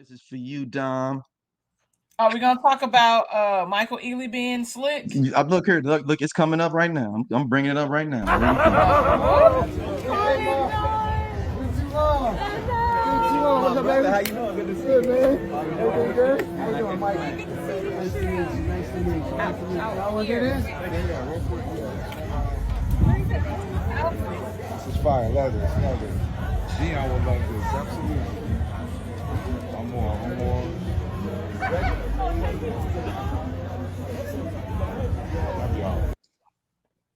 This is for you, Dom. Are we gonna talk about Michael Ealy being slick? Look here. Look. It's coming up right now. I'm bringing it up right now. What do you think? What's up, baby? How you doing? Good to see you, man. Everything good? How you doing, Mike? Nice to meet you. Nice to meet you. Nice to meet you. How was it? This is fire. Love this. Love this. Dion would love this. Absolutely. I'm more.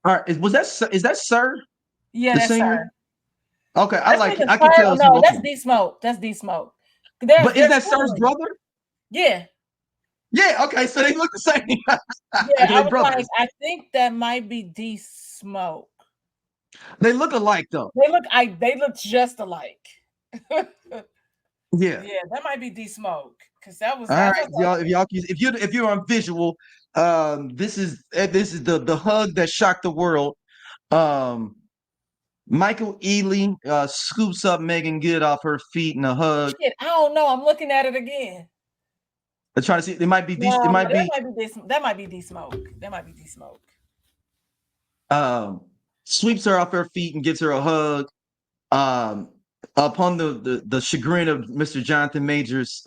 All right. Is that Sir, Yeah, the that's singer? her. Okay, I That's like it. even I can Sir. tell it's No, that's local. D Smoke. That's D Smoke. But is They're that Sir's siblings. brother? Yeah, Yeah. Okay. So they look the same. yeah. Okay, I they was like, brothers. I think that might be D Smoke. They look alike though. They look just alike. Yeah. Yeah, that might be D Smoke because that was All that's right, what y'all. If you're on visual, this is the hug that shocked the world. Um, Michael Ealy scoops up Meagan Good off her feet in a hug. shit. I don't know. I'm looking at it again. They're trying to see. It might be these. It No, might that be might be D. That might be D Smoke. That might be D Smoke. um, sweeps her off her feet and gives her a hug. Um, Upon the chagrin of Mr. Jonathan Majors,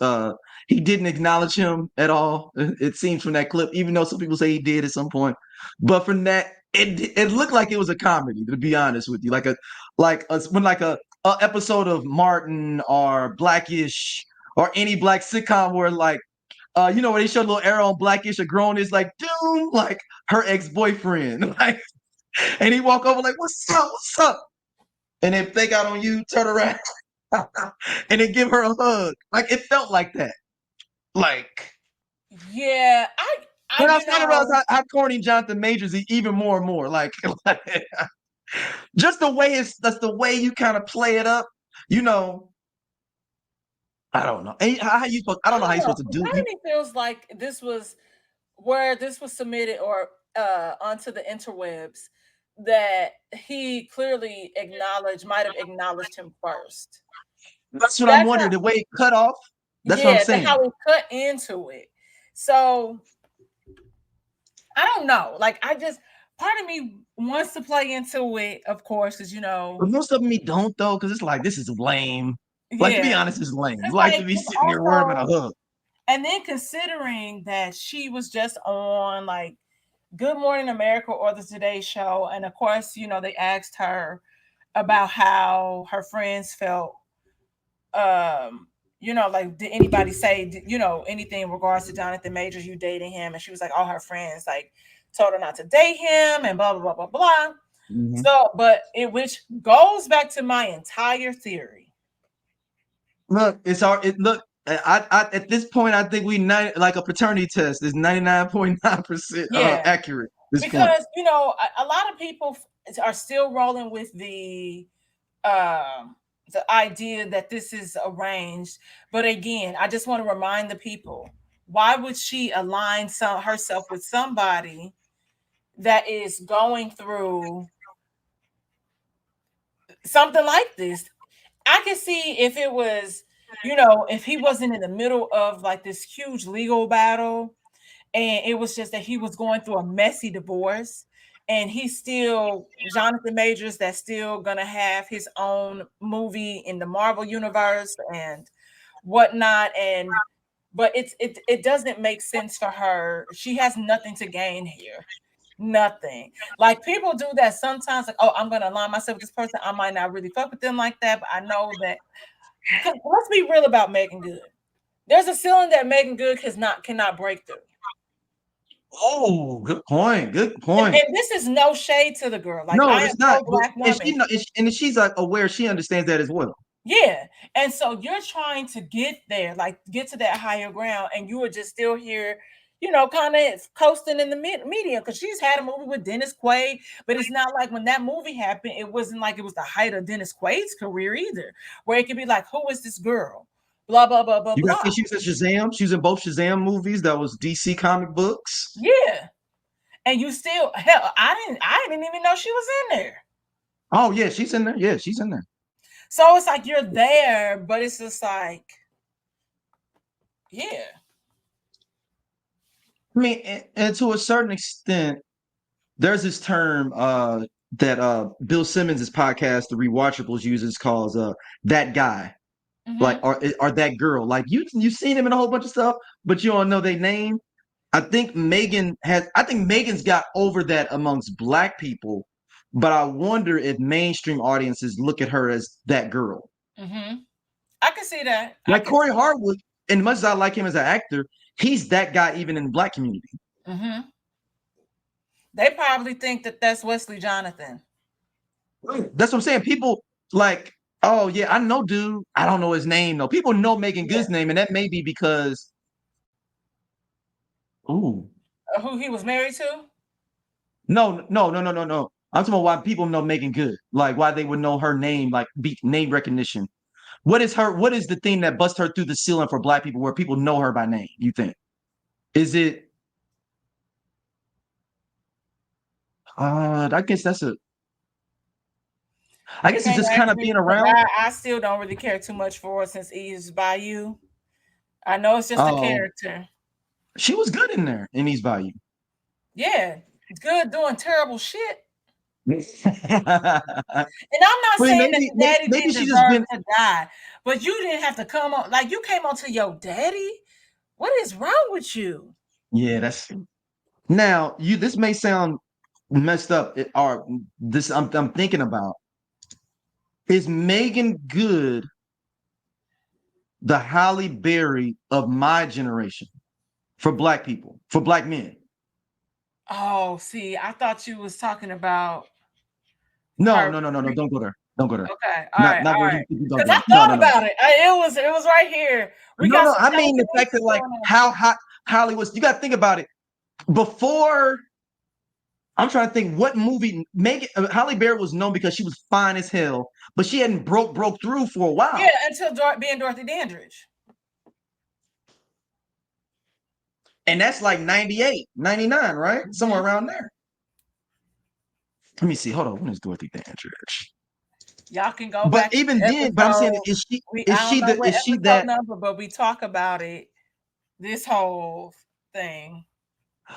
he didn't acknowledge him at all. It seems from that clip, even though some people say he did at some point. But from that, it looked like it was a comedy. To be honest with you, like a episode of Martin or Blackish or any black sitcom where where they show a little arrow on Blackish, a grown is like Doom, like her ex boyfriend, like, and he walk over like, "What's up? What's up?" And if they got on you, turn around and then give her a hug. Like it felt like that. Like, Yeah, I but I you was trying to realize know, how corny Jonathan Majors is even more and more. Like, just the way that's the way you kind of play it up. You know, I don't know. And how you supposed? I I don't know how don't you know. supposed to do. Part of me feels like this was where this was submitted or onto the interwebs that he clearly might have acknowledged him first. That's what I'm That's wondering. The way it cut off. That's what I'm Yeah, the saying. how he cut into it. So I don't know. Like I just part of me wants to play into it, of course, because But most of me don't though, because it's like this is lame. Like to be yeah, honest, it's lame. because Like to like be it's sitting there worrying about also a hug. and then considering that she was just on like Good Morning America or the Today Show, and of course, they asked her about how her friends felt. Like did anybody say anything in regards to Jonathan Majors, you dating him? And she was like, all her friends like told her not to date him and blah blah blah blah blah. Mhm. So, but it which goes back to my entire theory. Look, it's our it look. I at this point, I think like a paternity test is 99.9% Yeah, accurate. At this point, because a lot of people are still rolling with um the idea that this is arranged. But again, I just want to remind the people, why would she align herself with somebody that is going through something like this? I can see if it was, if he wasn't in the middle of like this huge legal battle and it was just that he was going through a messy divorce and he's still Jonathan Majors that's still gonna have his own movie in the Marvel universe and whatnot. And but it doesn't make sense for her. She has nothing to gain here. Nothing. Like people do that sometimes, like, oh, I'm gonna align myself with this person. I might not really fuck with them like that, but I know that. 'Cause let's be real about Megan Good. There's a ceiling that Megan Good cannot break through. oh, good point. Good And, point. and this is no shade to the girl. Like No, I am it's not. pro black And woman. she know, and she's like aware. She understands that as well. Yeah. And so you're trying to get there, like get to that higher ground, and you are just still here, kind of coasting in the media because she's had a movie with Dennis Quaid, but it's not like when that movie happened, it wasn't like it was the height of Dennis Quaid's career either, where it could be like, who is this girl? Blah, blah, blah, blah, You guys blah. see, she was in Shazam. She was in both Shazam movies. That was DC comic books. Yeah. And you still hell, I didn't even know she was in there. Oh yeah, she's in there. Yeah, she's in there. So it's like you're there, but it's just like Yeah. I mean, and to a certain extent, there's this term that Bill Simmons' podcast, The Rewatchables, uses calls that guy, like Mm-hmm. or that girl. Like you've seen him in a whole bunch of stuff, but you don't know their name. I think Megan's got over that amongst black people, but I wonder if mainstream audiences look at her as that girl. Mm-hmm. I can see that. I Like can Corey see. Harwood, and much as I like him as an actor, he's that guy even in the black community. Mm-hmm. They probably think that that's Wesley Jonathan. That's what I'm saying. People like, oh yeah, I know dude. I don't know his name though. People know Megan Yeah. Good's name, and that may be because ooh. Who he was married to? No. I'm talking about why people know Megan Good. Like why they would know her name, like be name recognition. What is the thing that busts her through the ceiling for black people where people know her by name, you think? Is it I guess that's a I You guess it's can't just kind ask of me being because around. I still don't really care too much for her since Eve's Bayou. I know it's just a Oh, character. she was good in there in East Bayou. Yeah, good doing terrible shit. Well, And I'm not saying that the daddy maybe didn't she just deserve been to die, but you didn't have to come on like you came on to your daddy. What is wrong with you? yeah, that's now you this may sound messed up or this I'm thinking about. Is Megan Good the Halle Berry of my generation for black people, for black men? Oh, see, I thought you was talking about No, her. no, no, no, no. Don't go there. Don't go there. Okay, Not all where right. people don't Because I go. No, thought no, no. about it. It was right here. We No, got no. some I mean the fact that telekinesis like going on. how hot Holly was. You got to think about it. Before I'm trying to think what movie Megan Halle Berry was known because she was fine as hell, but she hadn't broke through for a Yeah, while. until being Dorothy Dandridge. And that's like 98, 99, right? Somewhere Mm-hmm. around there. Let me see. Hold on. When is Dorothy Dandridge? Y'all can go But back to even the then, but I'm saying, episode. I don't know what is she episode that? number, but we talk about it. This whole thing.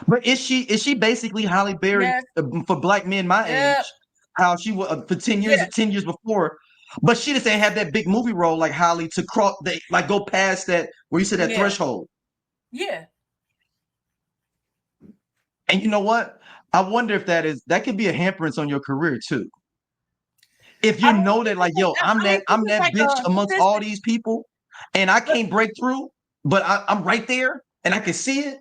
But is she basically Halle Berry Yes. for black men my Yep. age? How she was for Yes. 10 years before, but she just ain't have that big movie role like Halle to cross, they like go past that where you said that Yeah. threshold. Yeah. And you know what? I wonder if that could be a hamperance on your career too. If you I mean, know that like, yo, this I'm is that like bitch a amongst all statistic. these people, and I But can't break through, but I'm right there and I can see it.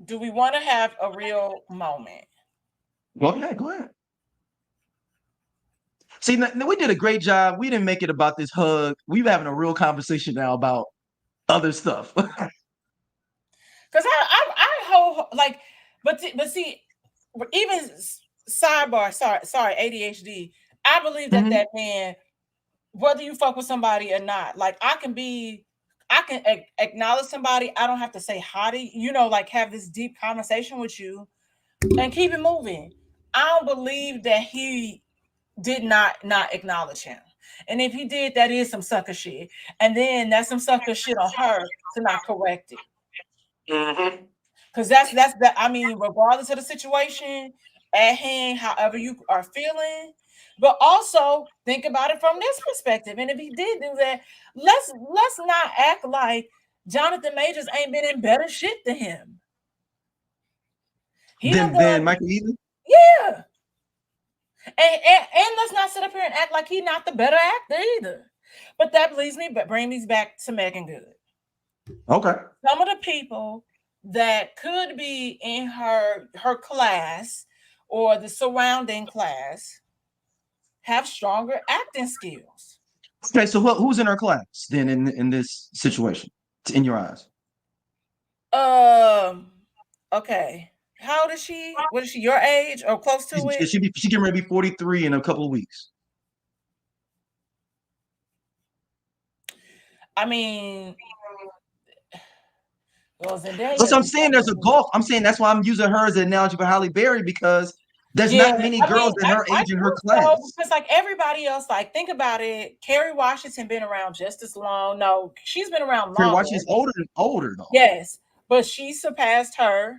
do we want to have a real moment? Go ahead, go ahead. See, we did a great job. We didn't make it about this hug. We're having a real conversation now about other stuff. Because I hope like, but see, even sidebar. Sorry, ADHD. I believe that Mhm. that man, whether you fuck with somebody or not, like I can acknowledge somebody. I don't have to say hottie, like have this deep conversation with you and keep it moving. I don't believe that he did not acknowledge him. And if he did, that is some sucker shit. And then that's some sucker shit on her to not correct it. Mhm. Because that's that. I mean, regardless of the situation at hand, however you are feeling, but also think about it from this perspective. And if he did do that, let's not act like Jonathan Majors ain't been in better shit than him. He done Then done, Michael Ealy. yeah. And let's not sit up here and act like he's not the better actor either. But that bring me back to Meagan Good. Okay. Some of the people that could be in her class or the surrounding class have stronger acting skills. Okay. So who's in her class then in this situation, in your eyes? Um. Okay. How old is she? What is she? Your age or close to it? She getting ready to be 43 in a couple of weeks. I mean, well, Zendaya So I'm is saying there's a gulf. I'm saying that's why I'm using her as an analogy for Halle Berry because There's Yeah, not many I girls mean, in her I age in her think so class. because like everybody else, like think about it. Kerry Washington been around just as long. No, she's been around Kerry longer. Washington's older though. Yes, but she surpassed her.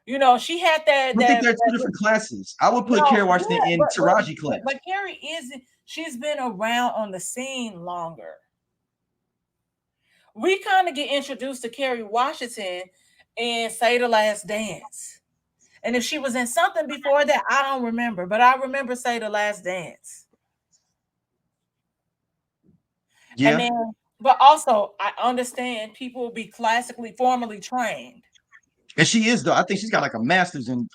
You know, she had I think they're two different classes. I would put Kerry no, Washington yeah, in Taraji class. but Carrie isn't. She's been around on the scene longer. We kind of get introduced to Kerry Washington and Say the Last Dance. And if she was in something before that, I don't remember, but I remember Say the Last Dance. And Yeah. then, but also, I understand people will be classically, formally trained. And she is though. I think she's got like a master's in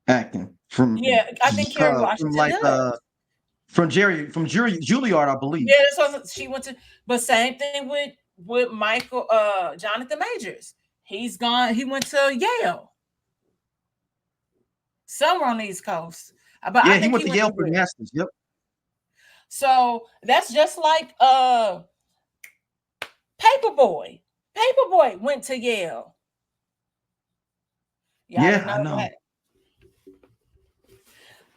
acting from Yeah, I think Kerry from Washington like does. from Juilliard, I believe. Yeah, that's what she went to. But same thing with Michael Jonathan Majors. He's gone. He went to Yale, somewhere on the East Coast. But I Yeah, he think went he to went Yale to for Yale. masters. Yep. So that's just like Paperboy. Paperboy went to Yale. Y'all Yeah, didn't I know know. that.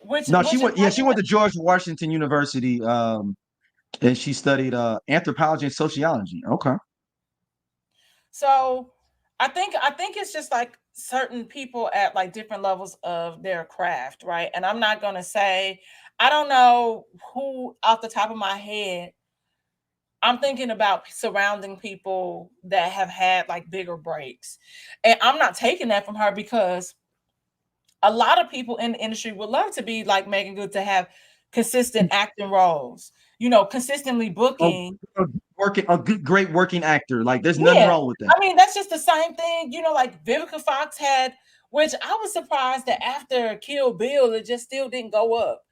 Which No, which is she went to George Washington University, and she studied anthropology and sociology. Okay. so I think it's just like certain people at like different levels of their craft, right? And I'm not gonna say I don't know who off the top of my head. I'm thinking about surrounding people that have had like bigger breaks. And I'm not taking that from her because a lot of people in the industry would love to be like Meagan Good to have consistent acting roles, consistently A, booking. a good, great working actor. Like, there's nothing Yeah. wrong with that. I mean, that's just the same thing, like Vivica Fox had, which I was surprised that after Kill Bill, it just still didn't go up.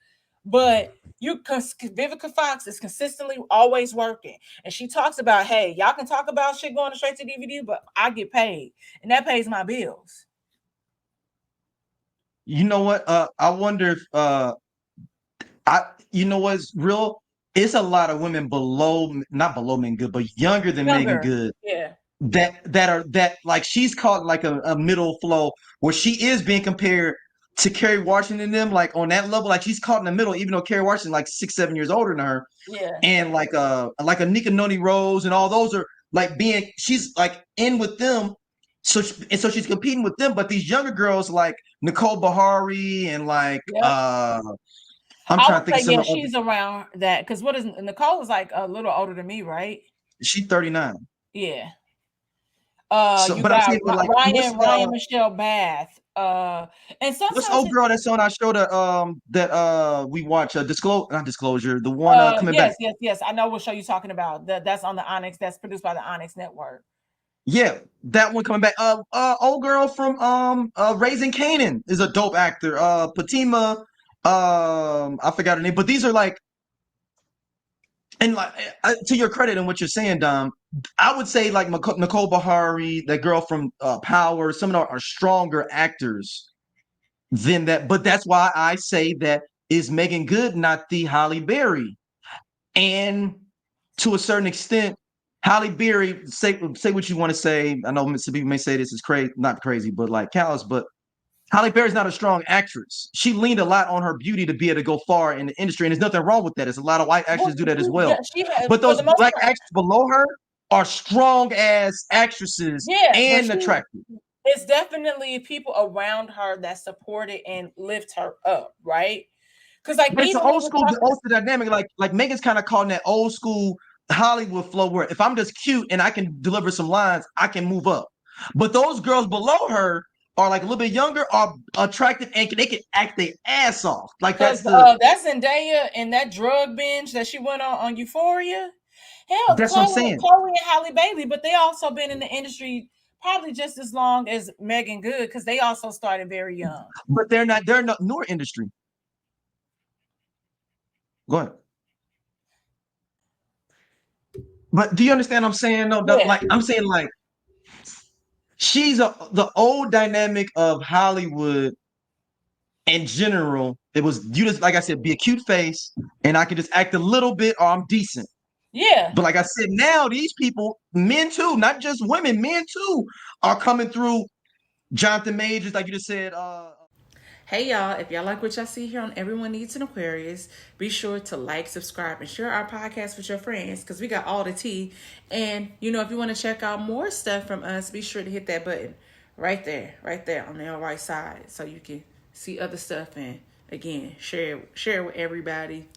But Vivica Fox is consistently always working. And she talks about, hey, y'all can talk about shit going straight to DVD, but I get paid. And that pays my bills. You know what? I wonder if you know what's real? It's a lot of women not below Megan Good, but younger than Megan Younger. Good Yeah. that like she's caught like a middle flow where she is being compared to Kerry Washington and them, like on that level. Like she's caught in the middle, even though Kerry Washington like 6, 7 years older than her. Yeah. And like a Nika Noni Rose and all those are like she's like in with them. So she's competing with them, but these younger girls like Nicole Beharie and like Yep. I'm I trying would to think say, of yeah, some other. she's around that. Because what is Nicole is like a little older than me, right? She's 39. Yeah. So, You but I'm got saying, but like, Ryan Michelle Bath. And what's sometimes old girl that's on our show that we watch? Not Disclosure, the one coming back. yes. I know what show you're talking about. That's on the Onyx. That's produced by the Onyx Network. Yeah, that one coming back. Old girl from Raising Canaan is a dope actor. Fatima, I forgot her name, but these are like, and like to your credit and what you're saying, Dom, I would say like Nicole Beharie, that girl from Power, some of them are stronger actors than that. But that's why I say that is Meagan Good not the Halle Berry, and to a certain extent, Halle Berry, say what you want to say. I know some people may say this is crazy, not crazy, but like callous, but Halle Berry's not a strong actress. She leaned a lot on her beauty to be able to go far in the industry, and there's nothing wrong with that. There's a lot of white actors do that as Yeah, well. she had But for those the most black part. actors below her are strong ass actresses Yeah, but and attractive. it's definitely people around her that support it and lift her up, right? Because like But it's an even when old we're school, talking, old school dynamic. Like Megan's kind of calling that old school Hollywood flow, where if I'm just cute and I can deliver some lines, I can move up. But those girls below her are like a little bit younger, are attractive, and they can act their ass off. Like because that's Zendaya and that drug binge that she went on Euphoria. Hell, that's what I'm saying. Chloe and Halle Bailey, but they also been in the industry probably just as long as Meagan Good because they also started very young. But they're not newer industry. Go ahead. But do you understand what I'm saying? No, Yeah. like I'm saying, like she's the old dynamic of Hollywood in general. It was you just like I said, be a cute face, and I can just act a little bit, or I'm decent. Yeah. But like I said, now these people, men too, not just women, men too, are coming through. Jonathan Majors, like you just said. Hey y'all, if y'all like what y'all see here on Everyone Needs an Aquarius, be sure to like, subscribe, and share our podcast with your friends because we got all the tea. And if you want to check out more stuff from us, be sure to hit that button right there on the right side so you can see other stuff and again share with everybody.